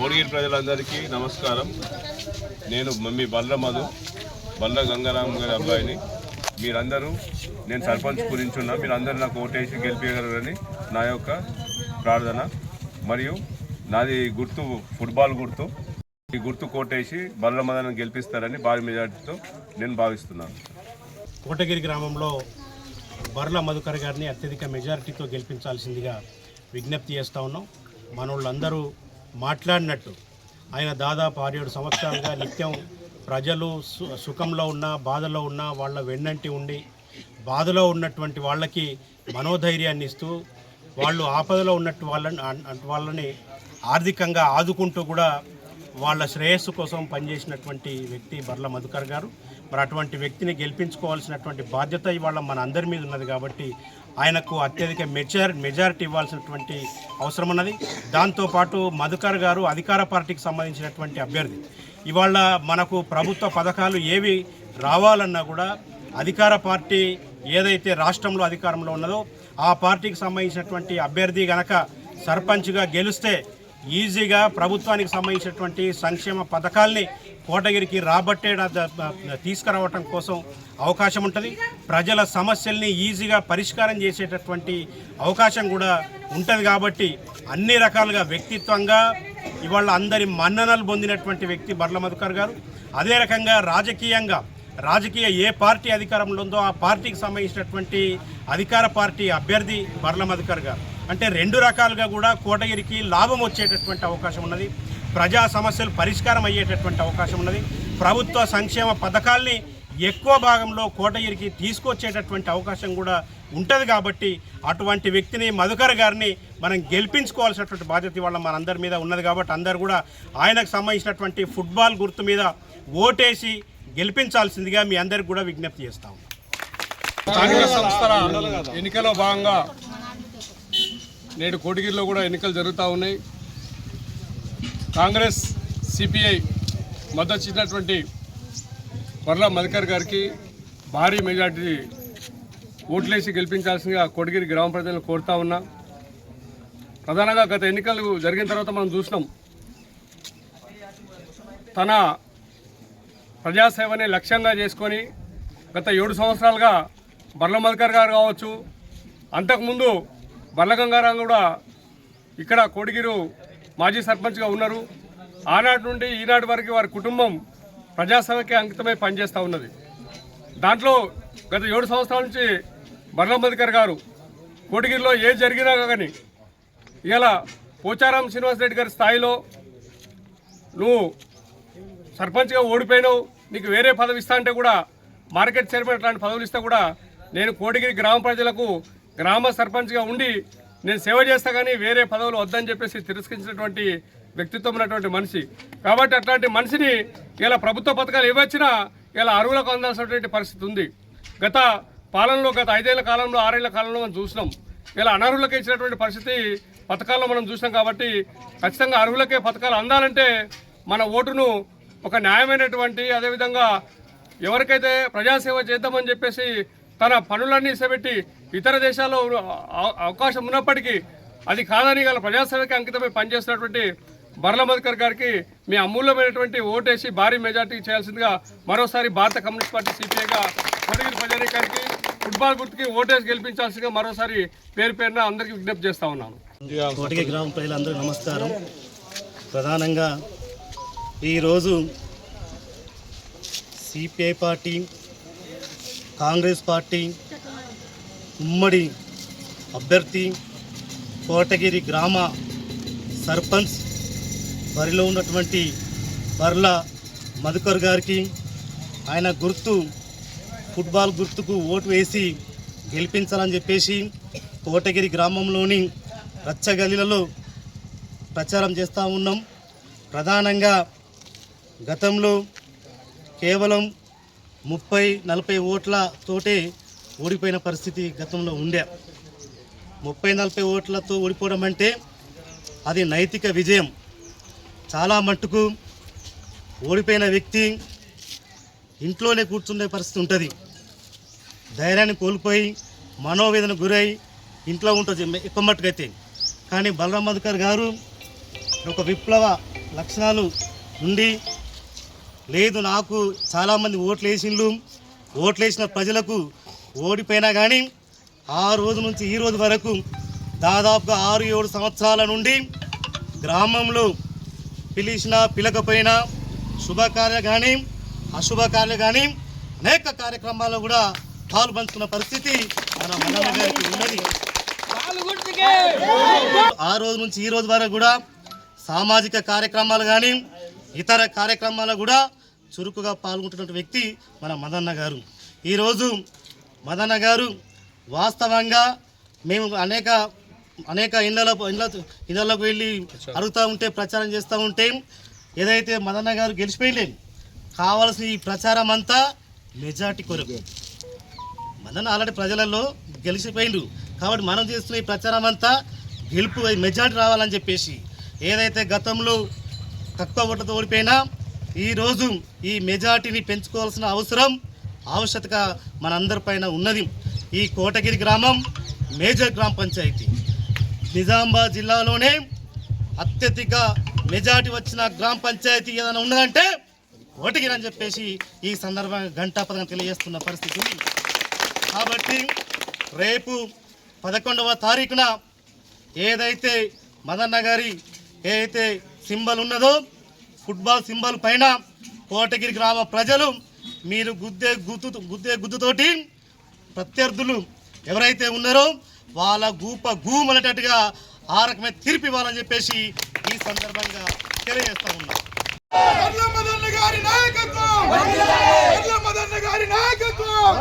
కోడిగిరి ప్రజలందరికీ నమస్కారం. నేను మీ బల్ల మధు, బల్ల గంగారాం గారి అబ్బాయిని. మీరందరూ నేను సర్పంచ్ గురించి ఉన్నా, మీరందరూ నాకు ఓటేసి గెలిపేయగలరని నా యొక్క ప్రార్థన. మరియు నాది గుర్తు ఫుట్బాల్ గుర్తు. ఈ గుర్తు కోటేసి బల్ల మధును గెలిపిస్తారని భారీ మెజార్టీతో నేను భావిస్తున్నాను. కోటగిరి గ్రామంలో బర్ల మధుకర్ గారిని అత్యధిక మెజారిటీతో గెలిపించాల్సిందిగా విజ్ఞప్తి చేస్తూ ఉన్నాం. మనోళ్ళందరూ మాట్లాడినట్టు ఆయన దాదాపు 6-7 సంవత్సరాలుగా నిత్యం ప్రజలు సుఖంలో ఉన్నా బాధలో ఉన్నా వాళ్ళ వెన్నంటి ఉండి బాధలో ఉన్నటువంటి వాళ్ళకి మనోధైర్యాన్ని ఇస్తూ వాళ్ళు ఆపదలో ఉన్నట్టు వాళ్ళని ఆర్థికంగా ఆదుకుంటూ కూడా వాళ్ళ శ్రేయస్సు కోసం పనిచేసినటువంటి వ్యక్తి బర్ల మధుకర్ గారు. మరి అటువంటి వ్యక్తిని గెలిపించుకోవాల్సినటువంటి బాధ్యత ఇవాళ మన అందరి మీద ఉన్నది కాబట్టి ఆయనకు అత్యధిక మెజారిటీ ఇవ్వాల్సినటువంటి అవసరం ఉన్నది. దాంతోపాటు మధుకర్ గారు అధికార పార్టీకి సంబంధించినటువంటి అభ్యర్థి. ఇవాళ మనకు ప్రభుత్వ పథకాలు ఏవి రావాలన్నా కూడా అధికార పార్టీ ఏదైతే రాష్ట్రంలో అధికారంలో ఉన్నదో ఆ పార్టీకి సంబంధించినటువంటి అభ్యర్థి గనక సర్పంచ్గా గెలిస్తే ఈజీగా ప్రభుత్వానికి సంబంధించినటువంటి సంక్షేమ పథకాల్ని కోటగిరికి తీసుకురావటం కోసం అవకాశం ఉంటుంది. ప్రజల సమస్యల్ని ఈజీగా పరిష్కారం చేసేటటువంటి అవకాశం కూడా ఉంటుంది. కాబట్టి అన్ని రకాలుగా వ్యక్తిత్వంగా ఇవాళ అందరి మన్ననలు పొందినటువంటి వ్యక్తి బర్ల మధుకర్ గారు. అదే రకంగా రాజకీయ ఏ పార్టీ అధికారంలో ఉందో ఆ పార్టీకి సంబంధించినటువంటి అధికార పార్టీ అభ్యర్థి బర్ల మధుకర్ గారు. అంటే 2 రకాలుగా కూడా కోటగిరికి లాభం వచ్చేటటువంటి అవకాశం ఉన్నది. ప్రజా సమస్యలు పరిష్కారం అయ్యేటటువంటి అవకాశం ఉన్నది. ప్రభుత్వ సంక్షేమ పథకాల్ని ఎక్కువ భాగంలో కోటగిరికి తీసుకొచ్చేటటువంటి అవకాశం కూడా ఉంటుంది. కాబట్టి అటువంటి వ్యక్తిని మధుకర్ గారిని మనం గెలిపించుకోవాల్సినటువంటి బాధ్యత ఇవాళ మనందరి మీద ఉన్నది. కాబట్టి అందరూ కూడా ఆయనకు సంబంధించినటువంటి ఫుట్బాల్ గుర్తు మీద ఓటేసి గెలిపించాల్సిందిగా మీ అందరికి కూడా విజ్ఞప్తి చేస్తాం. స్థానిక సంస్థల ఎన్నికల్లో భాగంగా నేడు కోటగిరిలో కూడా ఎన్నికలు జరుగుతూ ఉన్నాయి. కాంగ్రెస్ సిపిఐ మద్దతు ఇచ్చినటువంటి బర్ల మధుకర్ గారికి భారీ మెజార్టీ ఓట్లేసి గెలిపించాల్సిందిగా కోటగిరి గ్రామ ప్రజలను కోరుతా ఉన్నా. ప్రధానంగా గత ఎన్నికలు జరిగిన తర్వాత మనం చూసినాం, తన ప్రజాసేవని లక్ష్యంగా చేసుకొని గత 7 సంవత్సరాలుగా బర్ల మధుకర్ గారు కావచ్చు, అంతకుముందు బర్ల గంగారాం కూడా ఇక్కడ కోటగిరి మాజీ సర్పంచ్గా ఉన్నారు. ఆనాటి నుండి ఈనాటి వరకు వారి కుటుంబం ప్రజాసేవకి అంకితమై పనిచేస్తూ ఉన్నది. దాంట్లో గత 7 సంవత్సరాల నుంచి బర్ల మధుకర్ గారు కోటగిరిలో ఏది జరిగినా కానీ ఇలా పోచారం శ్రీనివాసరెడ్డి గారి స్థాయిలో నువ్వు సర్పంచ్గా ఓడిపోయినావు, నీకు వేరే పదవి ఇస్తా అంటే కూడా మార్కెట్ చైర్మన్ లాంటి పదవులు ఇస్తే కూడా నేను కోటగిరి గ్రామ ప్రజలకు గ్రామ సర్పంచ్గా ఉండి నేను సేవ చేస్తా కానీ వేరే పదవులు వద్దని చెప్పేసి తిరస్కరించినటువంటి వ్యక్తిత్వం ఉన్నటువంటి మనిషి. కాబట్టి అట్లాంటి మనిషిని ఇలా ప్రభుత్వ పథకాలు ఇవ్వచ్చినా ఇలా అర్హులకు అందాల్సినటువంటి పరిస్థితి ఉంది. గత పాలనలో గత 5 ఏళ్ల కాలంలో 6 ఏళ్ల కాలంలో మనం చూసినాం. ఇలా అనర్హులకు ఇచ్చినటువంటి పరిస్థితి పథకాల్లో మనం చూసినాం. కాబట్టి ఖచ్చితంగా అర్హులకే పథకాలు అందాలంటే మన ఓటును ఒక న్యాయమైనటువంటి అదేవిధంగా ఎవరికైతే ప్రజాసేవ చేద్దామని చెప్పేసి తన పనులన్నీ ఇసబెట్టి ఇతర దేశాల్లో అవకాశం ఉన్నప్పటికీ అది కాదని గల ప్రజాసేవకి అంకితమై పనిచేస్తున్నటువంటి బర్ల మధుకర్ గారికి మీ అమూల్యమైనటువంటి ఓటేసి భారీ మెజార్టీ చేయాల్సిందిగా మరోసారి భారత కమ్యూనిస్ట్ పార్టీ సిపిఐగా కోటగిరి ప్రజానీకానికి ఫుట్బాల్ గుర్తుకి ఓటేసి గెలిపించాల్సిందిగా మరోసారి పేరున అందరికీ విజ్ఞప్తి చేస్తా ఉన్నాను. కోటగిరి గ్రామ ప్రజలందరూ నమస్కారం. ప్రధానంగా ఈరోజు సిపిఐ పార్టీ, కాంగ్రెస్ పార్టీ ఉమ్మడి అభ్యర్థి కోటగిరి గ్రామ సర్పంచ్ బరిలో ఉన్నటువంటి బర్ల మధుకర్ గారికి ఆయన గుర్తు ఫుట్బాల్ గుర్తుకు ఓటు వేసి గెలిపించాలని చెప్పేసి కోటగిరి గ్రామంలోని రచ్చగలిలలో ప్రచారం చేస్తూ ఉన్నాం. ప్రధానంగా గతంలో కేవలం 30-40 ఓట్లతోటే ఓడిపోయిన పరిస్థితి గతంలో ఉండే. 30-40 ఓట్లతో ఓడిపోవడం అంటే అది నైతిక విజయం. చాలా మట్టుకు ఓడిపోయిన వ్యక్తి ఇంట్లోనే కూర్చునే పరిస్థితి ఉంటుంది. ధైర్యాన్ని కోల్పోయి మనోవేదన గురై ఇంట్లో ఉంటుంది ఎక్కువ మట్టుకైతే. కానీ బలరాం మధుకర్ గారు ఒక విప్లవ లక్షణాలు ఉండి, లేదు నాకు చాలామంది ఓట్లేసిన ప్రజలకు ఓడిపోయినా కానీ ఆ రోజు నుంచి ఈ రోజు వరకు దాదాపుగా 6-7 సంవత్సరాల నుండి గ్రామంలో పిలిచినా పిలకపోయినా శుభకార్యాలు కానీ అశుభకార్యాలు కానీ అనేక కార్యక్రమాల్లో కూడా పాల్పంచుకున్న పరిస్థితి మన మల్లన్న గారికి ఉన్నది. ఆ రోజు నుంచి ఈ రోజు వరకు కూడా సామాజిక కార్యక్రమాలు కానీ ఇతర కార్యక్రమాలు కూడా చురుకుగా పాల్గొంటున్న వ్యక్తి మన మదన్న గారు. ఈరోజు మదన్న గారు వాస్తవంగా మేము అనేక ఇళ్లకు వెళ్ళి అడుగుతూ ఉంటే, ప్రచారం చేస్తూ ఉంటే, ఏదైతే మదన్న గారు గెలిచిపోయలేదు కావాల్సిన ఈ ప్రచారం అంతా మెజార్టీ కొరకు. మదన్న ఆల్రెడీ ప్రజలలో గెలిచిపోయిండు కాబట్టి మనం చేస్తున్న ఈ ప్రచారం అంతా గెలుపు మెజార్టీ రావాలని చెప్పేసి, ఏదైతే గతంలో తక్కువ ఓట్లతో ఓడిపోయినా ఈరోజు ఈ మెజార్టీని పెంచుకోవాల్సిన ఆవశ్యకత మనందరిపైన ఉన్నది. ఈ కోటగిరి గ్రామం మేజర్ గ్రామ పంచాయతీ, నిజామాబాద్ జిల్లాలోనే అత్యధిక మెజార్టీ వచ్చిన గ్రామ పంచాయతీ ఏదైనా ఉన్నదంటే కోటగిరి అని చెప్పేసి ఈ సందర్భంగా ఘంటాపథంగా తెలియజేస్తున్న పరిస్థితి ఉంది. కాబట్టి రేపు 11వ తారీఖున ఏదైతే మదన్న గారి ఏదైతే సింబల్ ఉన్నదో ఫుట్బాల్ సింబల్ పైన కోటగిరి గ్రామ ప్రజలు మీరు గుద్దే గుద్దుతోటి ప్రత్యర్థులు ఎవరైతే ఉన్నారో వాళ్ళ గూమనేటట్టుగా ఆ రకమైన తీర్పు ఇవ్వాలని చెప్పేసి ఈ సందర్భంగా తెలియజేస్తా ఉన్నాం. మదన్న గారి నాయకత్వం